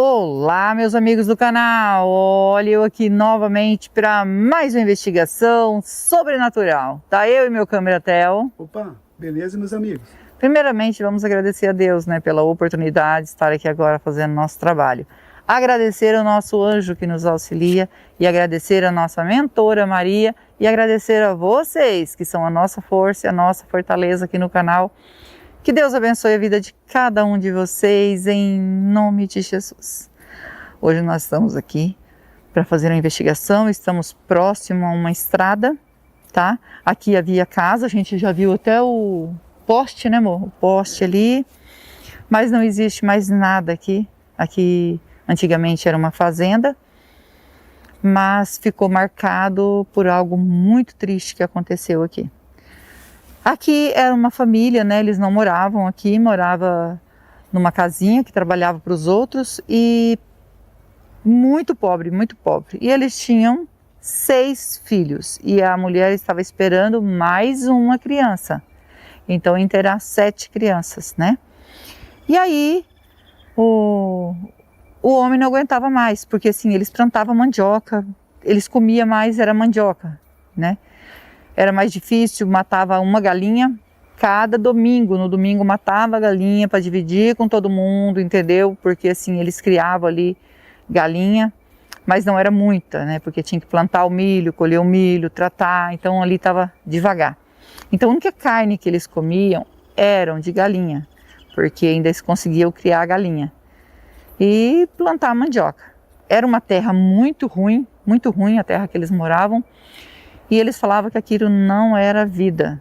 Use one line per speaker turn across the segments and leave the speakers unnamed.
Olá, meus amigos do canal, olha eu aqui novamente para mais uma investigação sobrenatural. Tá eu e meu câmera-tel.
Opa, beleza, meus amigos?
Primeiramente, vamos agradecer a Deus, pela oportunidade de estar aqui agora fazendo nosso trabalho. Agradecer ao nosso anjo que nos auxilia e agradecer a nossa mentora Maria e agradecer a vocês que são a nossa força e a nossa fortaleza aqui no canal. Que Deus abençoe a vida de cada um de vocês, em nome de Jesus. Hoje nós estamos aqui para fazer uma investigação, estamos próximo a uma estrada, tá? Aqui havia casa, a gente já viu até o poste, né, amor? O poste ali, mas não existe mais nada aqui. Aqui antigamente era uma fazenda, mas ficou marcado por algo muito triste que aconteceu aqui. Aqui era uma família, eles não moravam aqui, morava numa casinha que trabalhava para os outros e muito pobre, muito pobre. E eles tinham 6 filhos e a mulher estava esperando mais uma criança. Então iam ter 7 crianças, E aí o homem não aguentava mais, porque assim, eles plantavam mandioca, eles comiam mais, era mandioca, Era mais difícil, matava uma galinha cada domingo. No domingo matava a galinha para dividir com todo mundo, entendeu? Porque assim, eles criavam ali galinha, mas não era muita, Porque tinha que plantar o milho, colher o milho, tratar, então ali estava devagar. Então a única carne que eles comiam eram de galinha, porque ainda eles conseguiam criar a galinha. E plantar mandioca. Era uma terra muito ruim a terra que eles moravam. E eles falavam que aquilo não era vida,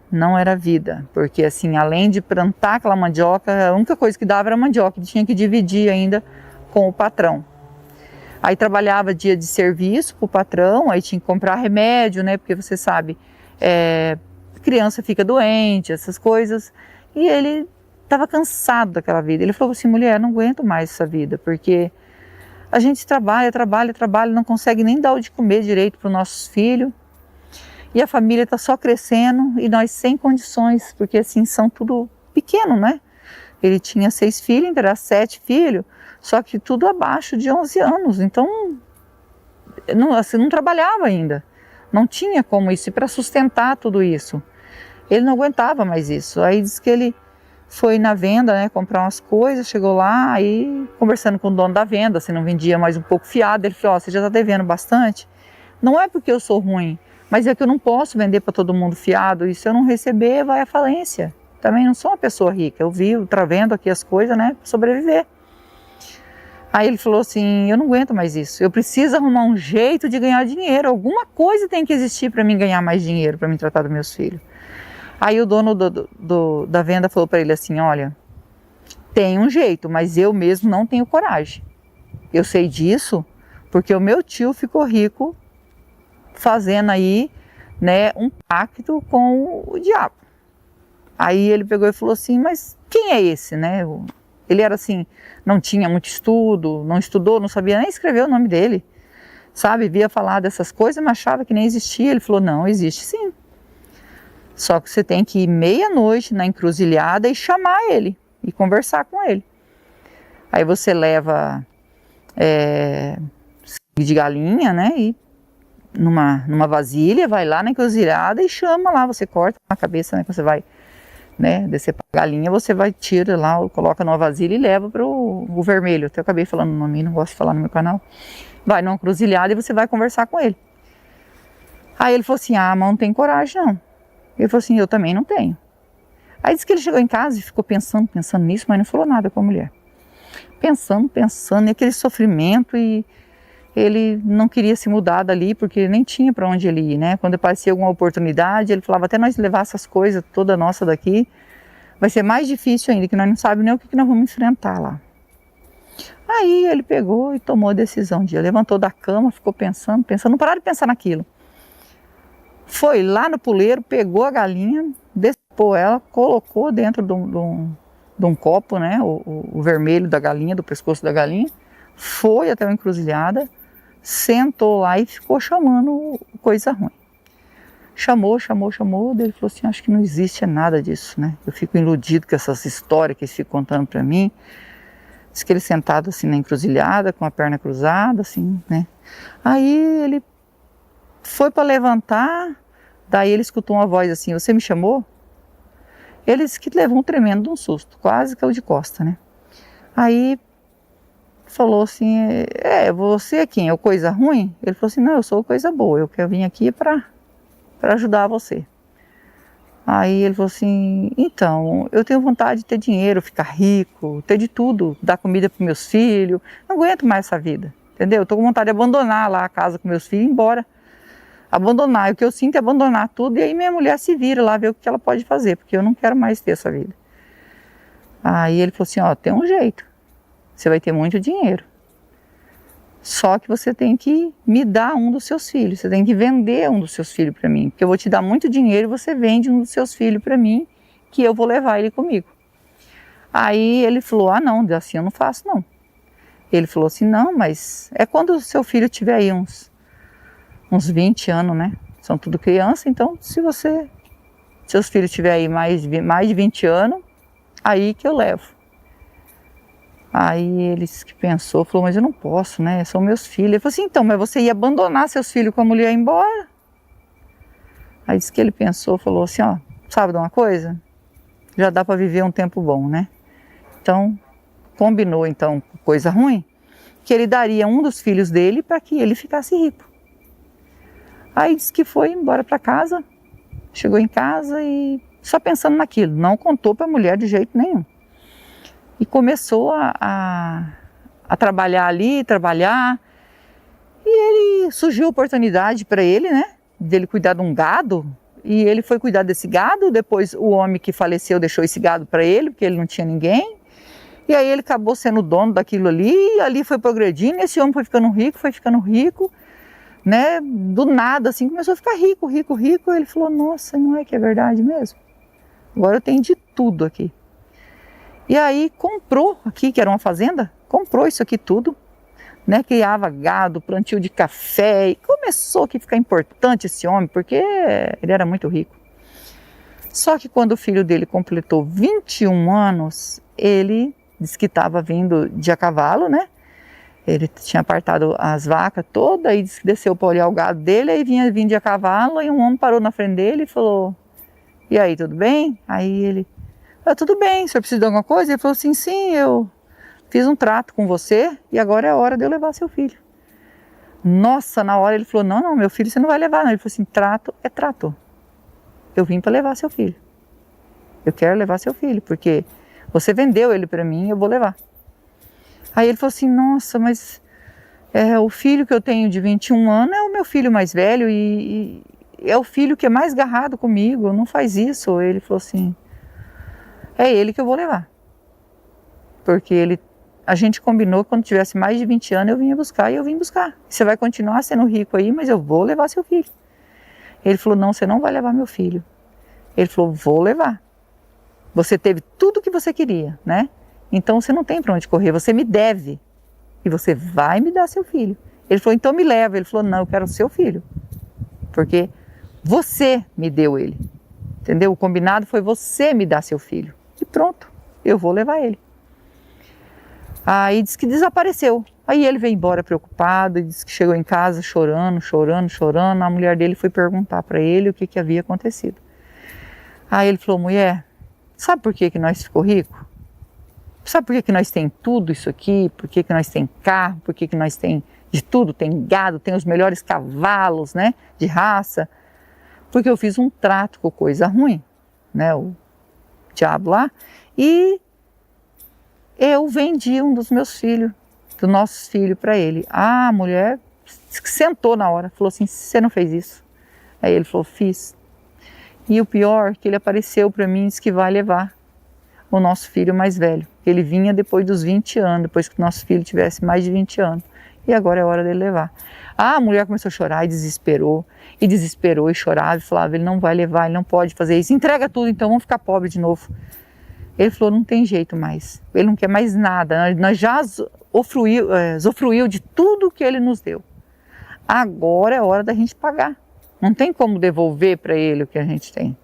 porque assim, além de plantar aquela mandioca, a única coisa que dava era mandioca, tinha que dividir ainda com o patrão. Aí trabalhava dia de serviço para o patrão, aí tinha que comprar remédio, porque você sabe, criança fica doente, essas coisas, e ele estava cansado daquela vida. Ele falou assim, mulher, não aguento mais essa vida, porque a gente trabalha, não consegue nem dar o de comer direito para os nossos filhos, e a família está só crescendo e nós sem condições, porque assim, são tudo pequeno, Ele tinha 6 filhos, então era 7 filhos, só que tudo abaixo de 11 anos, então não trabalhava ainda, não tinha como isso, para sustentar tudo isso. Ele não aguentava mais isso, aí disse que ele foi na venda, comprar umas coisas, chegou lá, aí conversando com o dono da venda, se não vendia mais um pouco fiado, ele falou, você já está devendo bastante? Não é porque eu sou ruim, mas é que eu não posso vender para todo mundo fiado, e se eu não receber, vai à falência. Também não sou uma pessoa rica, eu vivo, travendo aqui as coisas, para sobreviver. Aí ele falou assim, eu não aguento mais isso, eu preciso arrumar um jeito de ganhar dinheiro, alguma coisa tem que existir para mim ganhar mais dinheiro, para mim tratar dos meus filhos. Aí o dono da venda falou para ele assim, olha, tem um jeito, mas eu mesmo não tenho coragem. Eu sei disso porque o meu tio ficou rico fazendo aí, um pacto com o diabo. Aí ele pegou e falou assim, mas quem é esse, Ele era assim, não tinha muito estudo, não estudou, não sabia nem escrever o nome dele, via falar dessas coisas, mas achava que nem existia. Ele falou, não, existe sim. Só que você tem que ir meia-noite na encruzilhada e chamar ele, e conversar com ele. Aí você leva sangue de galinha, e numa vasilha, vai lá na encruzilhada e chama lá, você corta a cabeça, que você vai, descer para a galinha, você vai, tira lá, coloca numa vasilha e leva para o vermelho. Até eu acabei falando o nome, não gosto de falar no meu canal. Vai numa encruzilhada e você vai conversar com ele. Aí ele falou assim, mas não tem coragem não. Ele falou assim, eu também não tenho. Aí disse que ele chegou em casa e ficou pensando nisso, mas não falou nada com a mulher. Pensando, e aquele sofrimento, e ele não queria se mudar dali, porque nem tinha para onde ele ir, Quando aparecia alguma oportunidade, ele falava, até nós levar essas coisas toda nossa daqui, vai ser mais difícil ainda, que nós não sabemos nem o que nós vamos enfrentar lá. Aí ele pegou e tomou a decisão de ir. Levantou da cama, ficou pensando, não parava de pensar naquilo. Foi lá no puleiro, pegou a galinha, despou ela, colocou dentro de um copo, o vermelho da galinha, do pescoço da galinha, foi até a encruzilhada, sentou lá e ficou chamando coisa ruim. Chamou, daí ele falou assim, acho que não existe nada disso, Eu fico iludido com essas histórias que eles ficam contando para mim. Diz que ele sentado assim na encruzilhada, com a perna cruzada, assim, né? Aí ele foi para levantar, daí ele escutou uma voz assim, você me chamou? Ele disse que levou um tremendo susto, quase caiu de costa, né? Aí falou assim, você é quem? É o coisa ruim? Ele falou assim, não, eu sou coisa boa, eu quero vir aqui para ajudar você. Aí ele falou assim, então, eu tenho vontade de ter dinheiro, ficar rico, ter de tudo, dar comida para meus filhos, não aguento mais essa vida, entendeu? Eu tô com vontade de abandonar lá a casa com meus filhos e ir embora. Abandonar, o que eu sinto é abandonar tudo e aí minha mulher se vira lá, ver o que ela pode fazer, porque eu não quero mais ter essa vida. Aí ele falou assim, tem um jeito, você vai ter muito dinheiro, só que você tem que me dar um dos seus filhos, você tem que vender um dos seus filhos para mim, porque eu vou te dar muito dinheiro e você vende um dos seus filhos para mim, que eu vou levar ele comigo. Aí ele falou, não, assim eu não faço não. Ele falou assim, não, mas é quando o seu filho tiver aí uns 20 anos, né? São tudo criança, então se seus filhos tiver aí mais de 20 anos, aí que eu levo. Aí ele que pensou, falou, mas eu não posso, né? São meus filhos. Ele falou assim, então, mas você ia abandonar seus filhos com a mulher e ir embora? Aí disse que ele pensou, falou assim, sabe de uma coisa? Já dá para viver um tempo bom, né? Então, combinou então, coisa ruim, que ele daria um dos filhos dele para que ele ficasse rico. Aí disse que foi embora para casa, chegou em casa e só pensando naquilo, não contou para a mulher de jeito nenhum. E começou a trabalhar ali, e ele surgiu a oportunidade para ele, né, dele cuidar de um gado, e ele foi cuidar desse gado, depois o homem que faleceu deixou esse gado para ele, porque ele não tinha ninguém, e aí ele acabou sendo o dono daquilo ali, e ali foi progredindo, e esse homem foi ficando rico, né, do nada, assim, começou a ficar rico, ele falou, nossa, não é que é verdade mesmo? Agora eu tenho de tudo aqui. E aí comprou aqui, que era uma fazenda, comprou isso aqui tudo, né, criava gado, plantio de café, e começou a ficar importante esse homem, porque ele era muito rico. Só que quando o filho dele completou 21 anos, ele disse que estava vindo de a cavalo, né, ele tinha apartado as vacas todas, e disse que desceu para olhar o gado dele, aí vinha vindo de a cavalo, e um homem parou na frente dele e falou, e aí, tudo bem? Aí ele, tudo bem, o senhor precisa de alguma coisa? Ele falou assim, sim, eu fiz um trato com você e agora é a hora de eu levar seu filho. Nossa, na hora ele falou, não, meu filho você não vai levar não. Ele falou assim, trato é trato. Eu vim para levar seu filho. Eu quero levar seu filho, porque você vendeu ele para mim e eu vou levar. Aí ele falou assim, nossa, mas o filho que eu tenho de 21 anos é o meu filho mais velho e é o filho que é mais agarrado comigo, não faz isso. Ele falou assim, é ele que eu vou levar, porque a gente combinou que quando tivesse mais de 20 anos eu vinha buscar e eu vim buscar. Você vai continuar sendo rico aí, mas eu vou levar seu filho. Ele falou, não, você não vai levar meu filho. Ele falou, vou levar. Você teve tudo que você queria, né? Então você não tem para onde correr, você me deve e você vai me dar seu filho. Ele falou, então me leva. Ele falou, não, eu quero o seu filho, porque você me deu ele, entendeu? O combinado foi você me dar seu filho. E pronto, eu vou levar ele. Aí disse que desapareceu. Aí ele veio embora preocupado, disse que chegou em casa chorando. A mulher dele foi perguntar para ele o que havia acontecido. Aí ele falou, mulher, sabe por que nós ficou rico? Sabe por que nós tem tudo isso aqui? Por que nós tem carro? Por que nós tem de tudo? Tem gado, tem os melhores cavalos, né, de raça. Porque eu fiz um trato com coisa ruim, né, o diabo lá, e eu vendi um dos meus filhos, dos nossos filhos, para ele. A mulher sentou na hora, falou assim, você não fez isso? Aí ele falou, fiz. E o pior, que ele apareceu para mim e disse que vai levar o nosso filho mais velho. Ele vinha depois dos 20 anos, depois que o nosso filho tivesse mais de 20 anos. E agora é hora dele levar. A mulher começou a chorar e desesperou e chorava e falava, ele não vai levar, ele não pode fazer isso. Entrega tudo então, vamos ficar pobre de novo. Ele falou, não tem jeito mais, ele não quer mais nada, nós já usufruiu de tudo que ele nos deu. Agora é hora da gente pagar, não tem como devolver para ele o que a gente tem.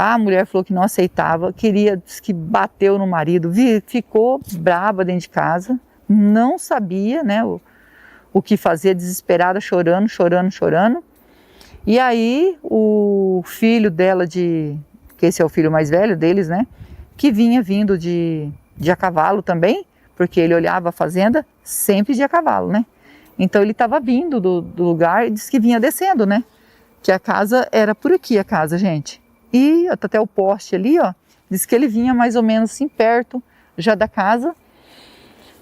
A mulher falou que não aceitava, disse que bateu no marido, ficou braba dentro de casa, não sabia, né, o que fazer, desesperada, chorando. E aí o filho dela, que esse é o filho mais velho deles, né, que vinha vindo de a cavalo também, porque ele olhava a fazenda sempre de a cavalo, né. Então ele estava vindo do lugar e disse que vinha descendo, né, que a casa era por aqui, a casa, gente. E até o poste ali, ó, disse que ele vinha mais ou menos assim perto já da casa,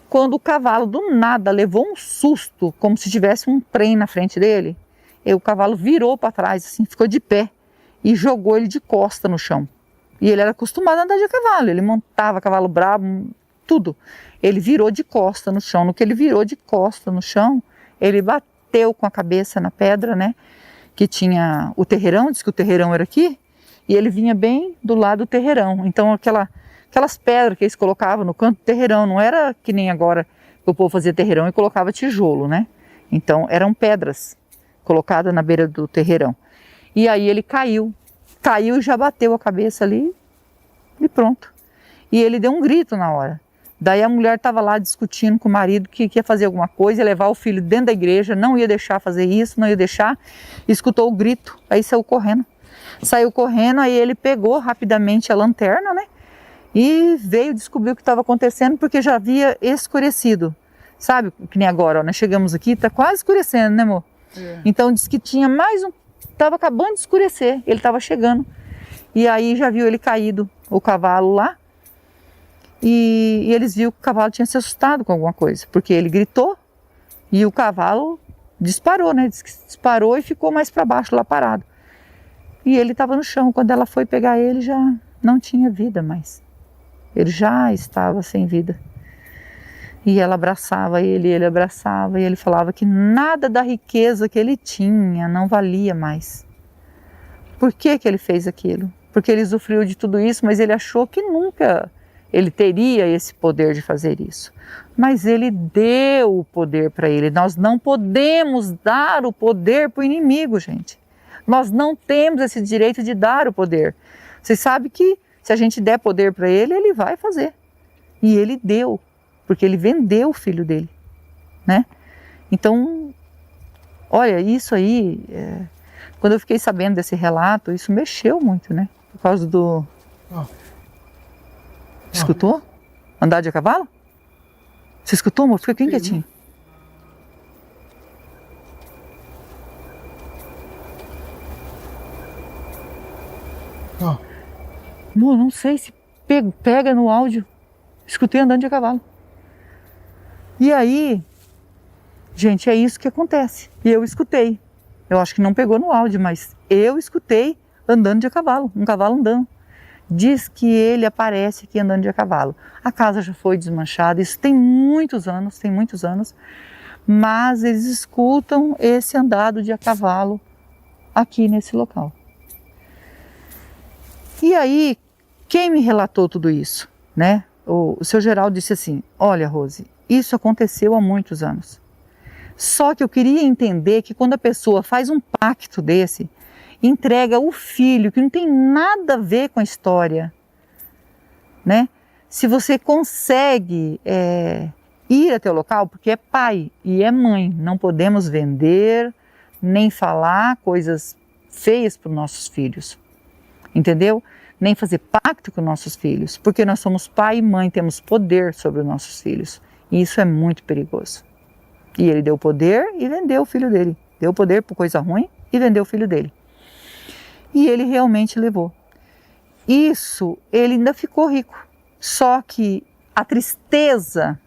quando o cavalo do nada levou um susto, como se tivesse um trem na frente dele. E o cavalo virou para trás, assim, ficou de pé e jogou ele de costa no chão. E ele era acostumado a andar de cavalo, ele montava cavalo bravo, tudo. Ele virou de costa no chão. No que ele virou de costa no chão, ele bateu com a cabeça na pedra, né? Que tinha o terreirão, disse que o terreirão era aqui, e ele vinha bem do lado do terreirão. Então aquelas pedras que eles colocavam no canto do terreirão, não era que nem agora que o povo fazia terreirão e colocava tijolo, né? Então eram pedras colocadas na beira do terreirão. E aí ele caiu e já bateu a cabeça ali e pronto. E ele deu um grito na hora. Daí a mulher estava lá discutindo com o marido que ia fazer alguma coisa, ia levar o filho dentro da igreja, não ia deixar fazer isso, não ia deixar. Escutou o grito, aí saiu correndo. Aí ele pegou rapidamente a lanterna, né? E veio descobrir o que estava acontecendo, porque já havia escurecido. Sabe, que nem agora, ó, nós chegamos aqui, está quase escurecendo, né, amor? É. Então disse que tinha estava acabando de escurecer, ele estava chegando. E aí já viu ele caído, o cavalo lá. E eles viram que o cavalo tinha se assustado com alguma coisa, porque ele gritou e o cavalo disparou, né? Disparou e ficou mais para baixo lá parado. E ele estava no chão. Quando ela foi pegar ele, já não tinha vida mais. Ele já estava sem vida. E ela abraçava ele abraçava, e ele falava que nada da riqueza que ele tinha não valia mais. Por que ele fez aquilo? Porque ele usufruiu de tudo isso, mas ele achou que nunca ele teria esse poder de fazer isso. Mas ele deu o poder para ele. Nós não podemos dar o poder para o inimigo, gente. Nós não temos esse direito de dar o poder. Você sabe que se a gente der poder para ele, ele vai fazer. E ele deu, porque ele vendeu o filho dele, né? Então, olha, isso aí, quando eu fiquei sabendo desse relato, isso mexeu muito, né? Por causa do... Escutou? Andar de cavalo? Você escutou, amor? Fica bem quietinho. Amor, não sei se pega no áudio. Escutei andando de cavalo. E aí, gente, é isso que acontece. E eu escutei. Eu acho que não pegou no áudio, mas eu escutei andando de cavalo, um cavalo andando. Diz que ele aparece aqui andando de cavalo. A casa já foi desmanchada, isso tem muitos anos, mas eles escutam esse andado de a cavalo aqui nesse local. E aí, quem me relatou tudo isso, né? O seu Geraldo disse assim, olha, Rose, isso aconteceu há muitos anos. Só que eu queria entender que quando a pessoa faz um pacto desse, entrega o filho, que não tem nada a ver com a história, né? Se você consegue ir até o local, porque é pai e é mãe, não podemos vender, nem falar coisas feias para os nossos filhos, entendeu? Nem fazer pacto com nossos filhos, porque nós somos pai e mãe, temos poder sobre os nossos filhos, e isso é muito perigoso. E ele deu poder e vendeu o filho dele, deu poder por coisa ruim e vendeu o filho dele. E ele realmente levou. Isso, ele ainda ficou rico. Só que a tristeza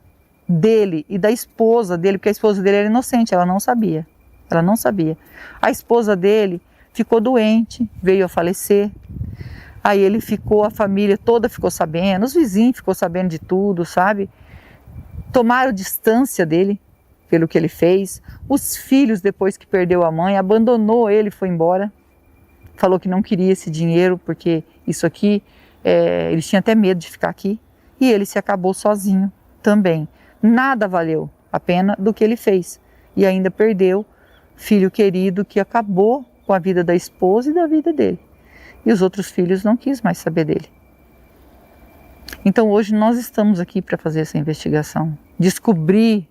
dele e da esposa dele, porque a esposa dele era inocente, ela não sabia. A esposa dele ficou doente, veio a falecer. Aí ele ficou, a família toda ficou sabendo, os vizinhos ficou sabendo de tudo, sabe? Tomaram distância dele pelo que ele fez. Os filhos, depois que perdeu a mãe, abandonou ele, foi embora. Falou que não queria esse dinheiro, porque isso aqui, eles tinham até medo de ficar aqui. E ele se acabou sozinho também. Nada valeu a pena do que ele fez. E ainda perdeu filho querido que acabou com a vida da esposa e da vida dele. E os outros filhos não quis mais saber dele. Então hoje nós estamos aqui para fazer essa investigação, descobrir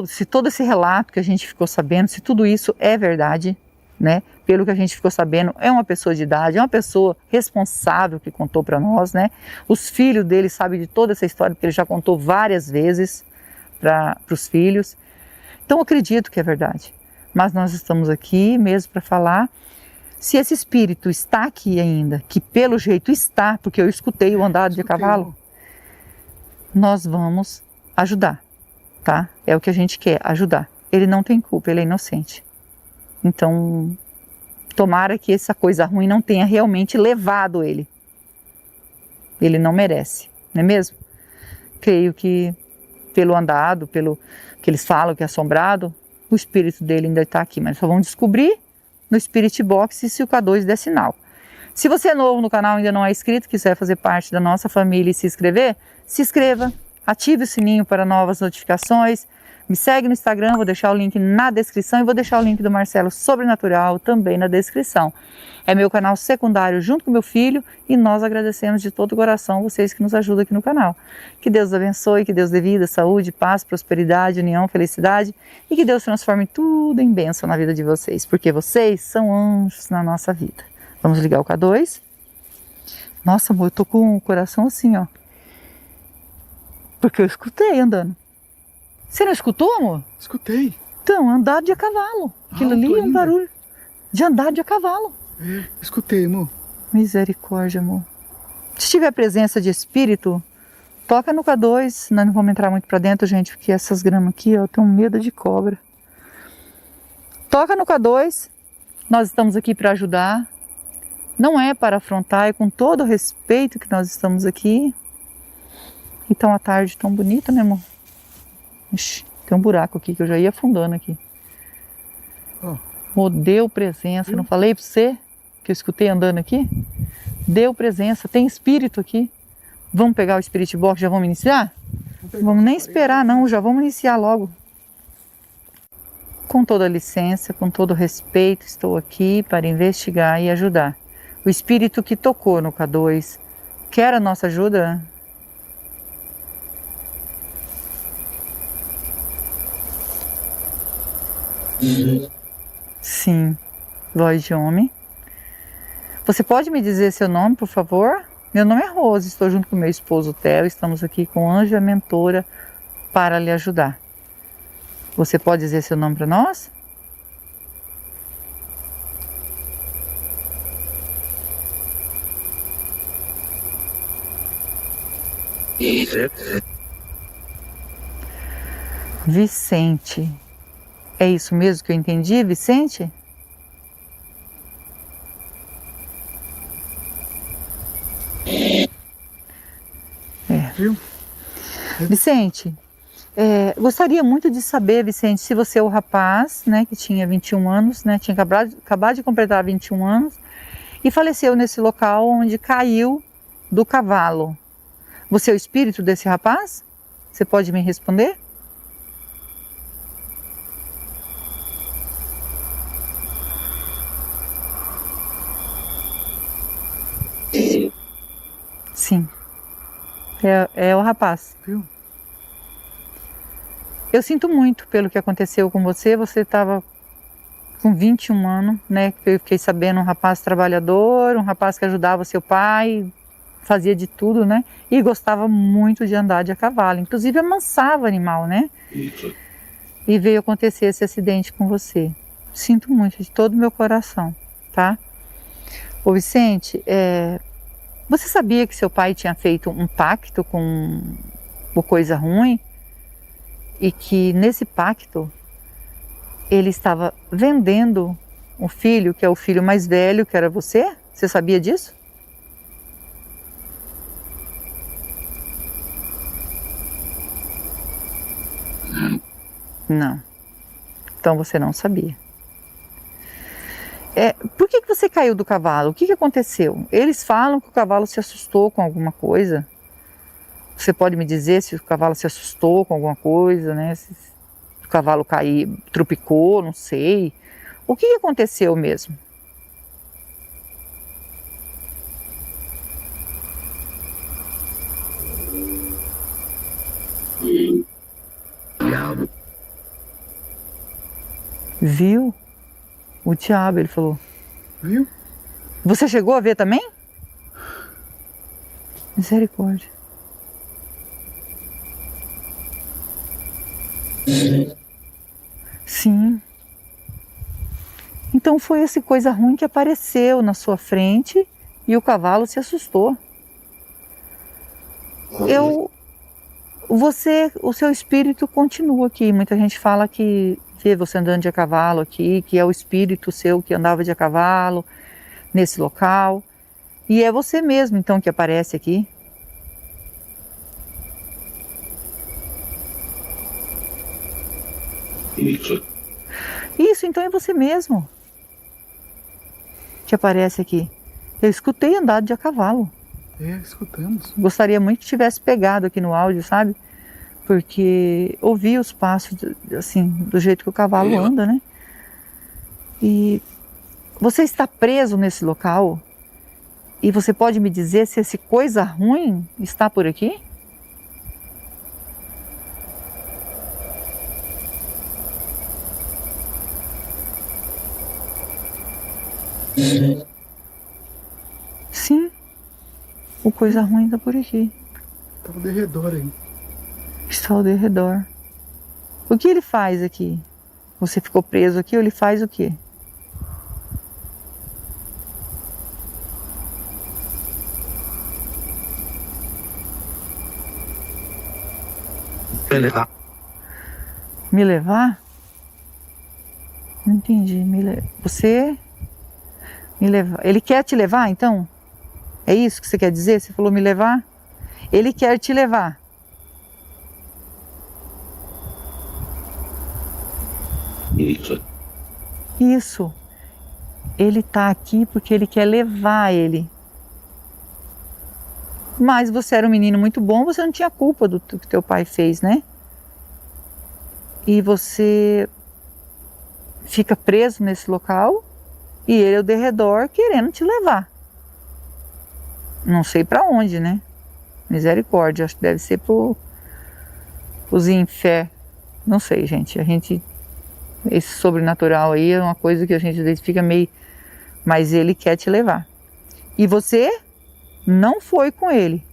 se todo esse relato que a gente ficou sabendo, se tudo isso é verdade, né? Pelo que a gente ficou sabendo, é uma pessoa de idade, é uma pessoa responsável que contou para nós, né? Os filhos dele sabem de toda essa história, porque ele já contou várias vezes para os filhos. Então eu acredito que é verdade. Mas nós estamos aqui mesmo para falar. Se esse espírito está aqui ainda, que pelo jeito está, porque eu escutei o andado de cavalo, nós vamos ajudar, tá? É o que a gente quer, ajudar. Ele não tem culpa, ele é inocente. Então, tomara que essa coisa ruim não tenha realmente levado ele. Ele não merece, não é mesmo? Creio que pelo andado, pelo que eles falam que é assombrado, o espírito dele ainda está aqui, mas só vamos descobrir no Spirit Box se o K2 der sinal. Se você é novo no canal e ainda não é inscrito, quiser fazer parte da nossa família e se inscrever, se inscreva, ative o sininho para novas notificações, me segue no Instagram, vou deixar o link na descrição e vou deixar o link do Marcelo Sobrenatural também na descrição. É meu canal secundário junto com meu filho e nós agradecemos de todo o coração vocês que nos ajudam aqui no canal. Que Deus abençoe, que Deus dê vida, saúde, paz, prosperidade, união, felicidade e que Deus transforme tudo em bênção na vida de vocês, porque vocês são anjos na nossa vida. Vamos ligar o K2? Nossa, amor, eu tô com o coração assim, ó. Porque eu escutei andando. Você não escutou, amor?
Escutei.
Então, andar de a cavalo. Aquilo ali é um barulho de andar de a cavalo.
É, escutei, amor.
Misericórdia, amor. Se tiver presença de espírito, toca no K2. Nós não vamos entrar muito pra dentro, gente, porque essas gramas aqui, ó, eu tenho medo de cobra. Toca no K2. Nós estamos aqui para ajudar. Não é para afrontar, é com todo o respeito que nós estamos aqui. E tá uma tarde tão bonita, né, amor? Ixi, tem um buraco aqui que eu já ia afundando aqui. Oh, deu presença. Não falei pra você que eu escutei andando aqui? Deu presença, tem espírito aqui. Vamos pegar o Spirit Box, já vamos iniciar? Vamos nem esperar não, já vamos iniciar logo. Com toda a licença, com todo o respeito, estou aqui para investigar e ajudar. O espírito que tocou no K2 quer a nossa ajuda? Sim, voz de homem. Você pode me dizer seu nome, por favor? Meu nome é Rose, estou junto com meu esposo Theo, estamos aqui com Anja Mentora para lhe ajudar. Você pode dizer seu nome para nós? Vicente. É isso mesmo que eu entendi, Vicente?
Viu?
Vicente, gostaria muito de saber, Vicente, se você é o rapaz, né, que tinha 21 anos, né, tinha acabado de completar 21 anos e faleceu nesse local onde caiu do cavalo. Você é o espírito desse rapaz? Você pode me responder? Sim, é o rapaz.
Viu?
Eu sinto muito pelo que aconteceu com você. Você estava com 21 anos, né? Eu fiquei sabendo, um rapaz trabalhador, um rapaz que ajudava seu pai, fazia de tudo, né? E gostava muito de andar de a cavalo, inclusive amansava animal, né?
Isso.
E veio acontecer esse acidente com você. Sinto muito de todo o meu coração, tá? Ô Vicente, você sabia que seu pai tinha feito um pacto com coisa ruim? E que nesse pacto ele estava vendendo um filho, que é o filho mais velho, que era você? Você sabia disso? Não. Então você não sabia. Por que você caiu do cavalo? O que aconteceu? Eles falam que o cavalo se assustou com alguma coisa. Você pode me dizer se o cavalo se assustou com alguma coisa, né? Se o cavalo caiu, tropicou, não sei. O que aconteceu mesmo?
diabo.
Viu? O diabo, ele falou.
Viu?
Você chegou a ver também? Misericórdia. Sim. Então foi essa coisa ruim que apareceu na sua frente e o cavalo se assustou. O seu espírito continua aqui. Muita gente fala que vê você andando de a cavalo aqui, que é o espírito seu que andava de a cavalo nesse local. E é você mesmo então que aparece aqui. Isso, então é você mesmo que aparece aqui. Eu escutei andar de a cavalo.
Escutamos.
Gostaria muito que tivesse pegado aqui no áudio, sabe? Porque ouvi os passos, assim, do jeito que o cavalo anda, né? E você está preso nesse local e você pode me dizer se essa coisa ruim está por aqui? Sim, o coisa ruim está por aqui.
Está ao derredor aí.
Está ao derredor. O que ele faz aqui? Você ficou preso aqui ou ele faz o quê?
Me levar.
Me levar? Não entendi. Você me levar? Ele quer te levar, então? É isso que você quer dizer? Você falou me levar? Ele quer te levar. Isso. Ele está aqui porque ele quer levar ele. Mas você era um menino muito bom, você não tinha culpa do que teu pai fez, né? E você fica preso nesse local e ele ao derredor querendo te levar. Não sei para onde, né? Misericórdia, acho que deve ser pros infernos. Não sei, gente. Esse sobrenatural aí é uma coisa que a gente às vezes fica meio... Mas ele quer te levar. E você não foi com ele.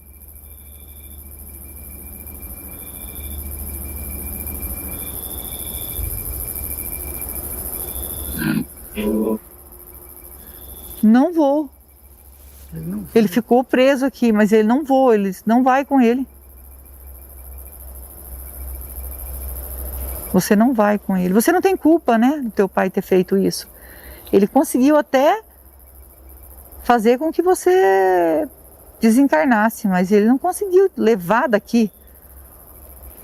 Não vou. Ele ficou preso aqui, mas ele não voa, ele não vai com ele. Você não vai com ele. Você não tem culpa, né, do teu pai ter feito isso. Ele conseguiu até fazer com que você desencarnasse, mas ele não conseguiu levar daqui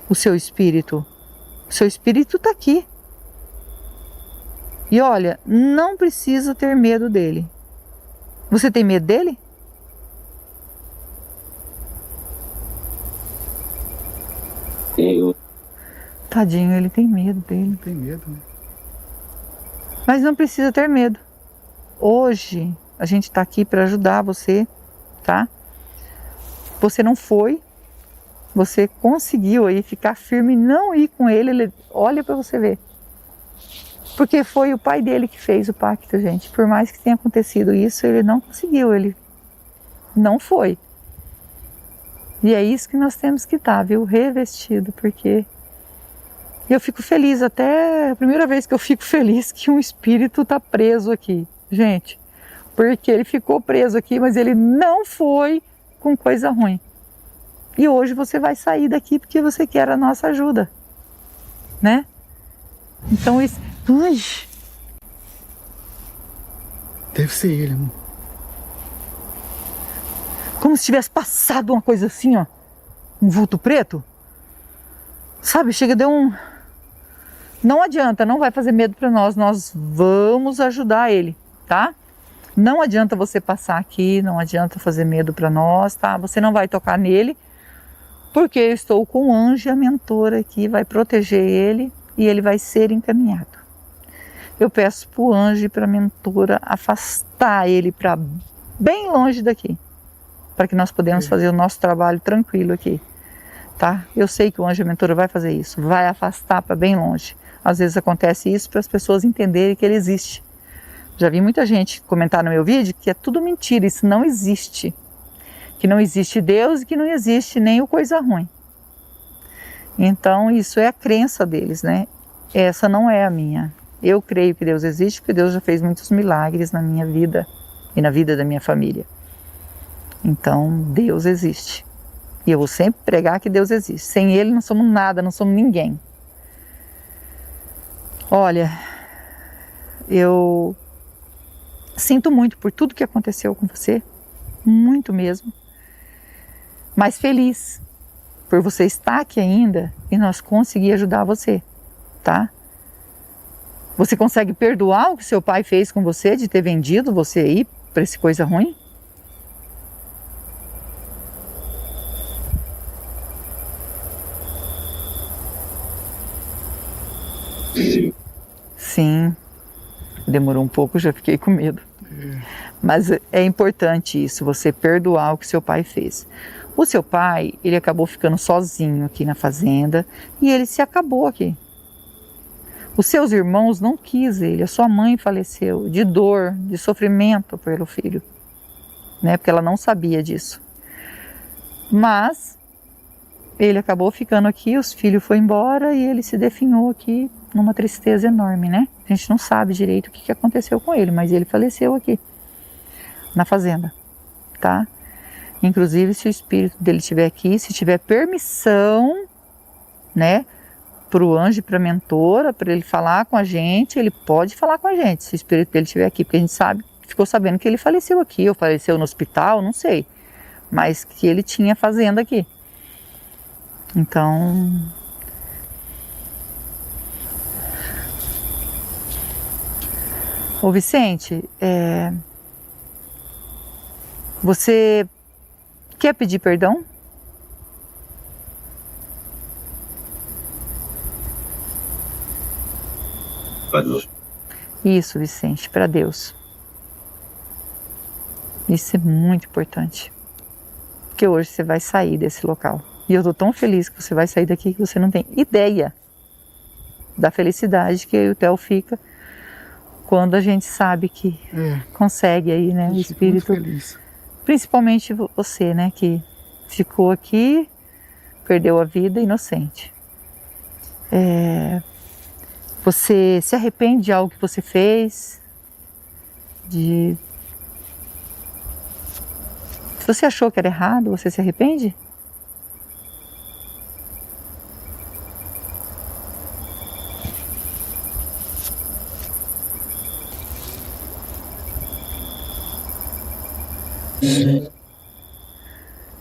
o seu espírito. O seu espírito está aqui. E olha, não precisa ter medo dele. Você tem medo dele? Tadinho, ele tem medo dele.
Tem medo, né?
Mas não precisa ter medo. Hoje a gente está aqui para ajudar você, tá? Você não foi, você conseguiu aí ficar firme e não ir com ele. Olha para você ver. Porque foi o pai dele que fez o pacto, gente. Por mais que tenha acontecido isso, ele não conseguiu, ele não foi. E é isso que nós temos que estar, viu? Revestido, porque eu fico feliz, até a primeira vez que eu fico feliz que um espírito está preso aqui, gente. Porque ele ficou preso aqui, mas ele não foi com coisa ruim. E hoje você vai sair daqui porque você quer a nossa ajuda, né? Então isso... Ui.
Deve ser ele, amor.
Como se tivesse passado uma coisa assim, ó. Um vulto preto. Sabe, chega, deu um... Não adianta, não vai fazer medo para nós. Nós vamos ajudar ele, tá? Não adianta você passar aqui, não adianta fazer medo para nós, tá? Você não vai tocar nele, porque eu estou com o anjo e a mentora aqui, vai proteger ele e ele vai ser encaminhado. Eu peço para o anjo e para a mentora afastar ele para bem longe daqui, para que nós podemos fazer o nosso trabalho tranquilo aqui. tá? Eu sei que o anjo mentor vai fazer isso, vai afastar para bem longe. Às vezes acontece isso para as pessoas entenderem que ele existe. Já vi muita gente comentar no meu vídeo que é tudo mentira, isso não existe. Que não existe Deus e que não existe nem o coisa ruim. Então isso é a crença deles, né? Essa não é a minha. Eu creio que Deus existe porque Deus já fez muitos milagres na minha vida e na vida da minha família. Então Deus existe. E eu vou sempre pregar que Deus existe. Sem Ele não somos nada, não somos ninguém. Olha, eu sinto muito por tudo que aconteceu com você, muito mesmo, mas feliz por você estar aqui ainda e nós conseguir ajudar você, tá? Você consegue perdoar o que seu pai fez com você, de ter vendido você aí para essa coisa ruim? Sim, demorou um pouco, já fiquei com medo. Mas é importante isso, você perdoar o que seu pai fez. O seu pai, ele acabou ficando sozinho aqui na fazenda e ele se acabou aqui. Os seus irmãos não quis ele, a sua mãe faleceu de dor, de sofrimento pelo filho, né? Porque ela não sabia disso. Mas ele acabou ficando aqui, os filhos foram embora e ele se definhou aqui numa tristeza enorme, né? A gente não sabe direito o que aconteceu com ele, mas ele faleceu aqui, na fazenda, tá? Inclusive, se o espírito dele estiver aqui, se tiver permissão, né, para o anjo e para a mentora, para ele falar com a gente, ele pode falar com a gente, se o espírito dele estiver aqui, porque a gente sabe, ficou sabendo que ele faleceu aqui, ou faleceu no hospital, não sei, mas que ele tinha fazenda aqui. Então, ô Vicente, você quer pedir perdão?
Para Deus.
Isso, Vicente, para Deus. Isso é muito importante. Porque hoje você vai sair desse local. E eu estou tão feliz que você vai sair daqui que você não tem ideia da felicidade que eu e o Theo fica quando a gente sabe que consegue aí, né, o espírito.
Muito feliz.
Principalmente você, né, que ficou aqui, perdeu a vida inocente. Você se arrepende de algo que você fez? Se você achou que era errado, você se arrepende?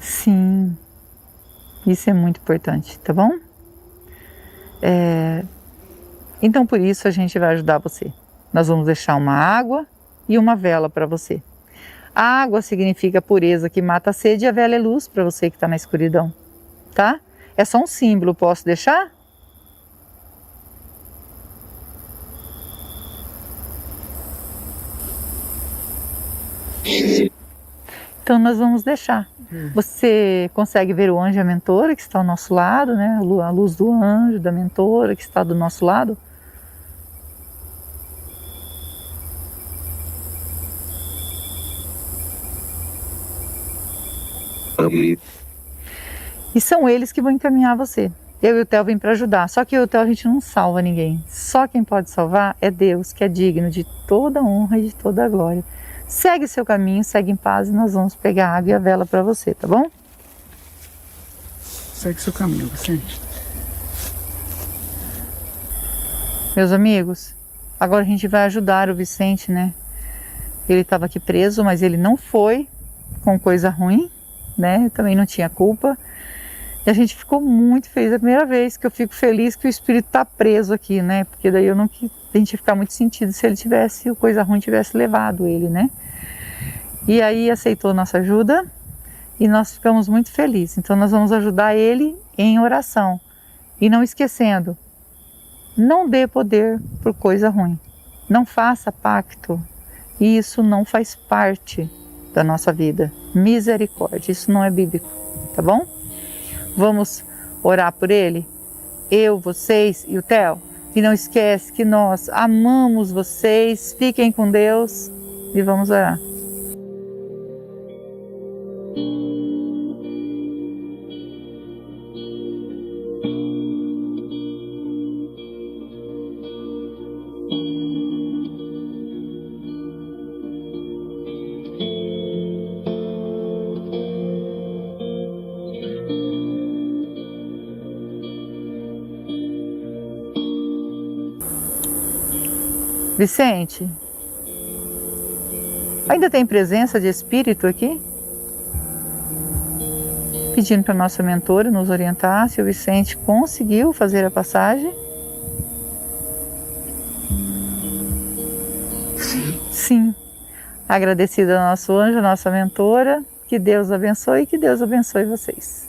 Sim, isso é muito importante, tá bom? Então por isso a gente vai ajudar você. Nós vamos deixar uma água e uma vela para você. A água significa pureza que mata a sede e a vela é luz para você que está na escuridão, tá? É só um símbolo, posso deixar? Então nós vamos deixar. Você consegue ver o anjo e a mentora que está ao nosso lado, né? A luz do anjo, da mentora que está do nosso lado. E são eles que vão encaminhar você. Eu e o Theo vêm para ajudar. Só que eu e o Theo a gente não salva ninguém. Só quem pode salvar é Deus, que é digno de toda honra e de toda glória. Segue seu caminho, segue em paz e nós vamos pegar a água e a vela para você, tá bom?
Segue seu caminho, Vicente.
Meus amigos, agora a gente vai ajudar o Vicente, né? Ele estava aqui preso, mas ele não foi com coisa ruim, né? Também não tinha culpa. E a gente ficou muito feliz. É a primeira vez que eu fico feliz que o espírito está preso aqui, né? Porque daí a gente ia ficar muito sentido se ele tivesse, coisa ruim tivesse levado ele, né? E aí aceitou nossa ajuda e nós ficamos muito felizes. Então nós vamos ajudar ele em oração. E não esquecendo, não dê poder por coisa ruim. Não faça pacto. Isso não faz parte da nossa vida. Misericórdia, isso não é bíblico, tá bom? Vamos orar por ele? Eu, vocês e o Theo? E não esquece que nós amamos vocês. Fiquem com Deus e vamos orar. Vicente, ainda tem presença de espírito aqui? Pedindo para a nossa mentora nos orientar se o Vicente conseguiu fazer a passagem. Sim. Agradecida ao nosso anjo, nossa mentora. Que Deus abençoe e que Deus abençoe vocês.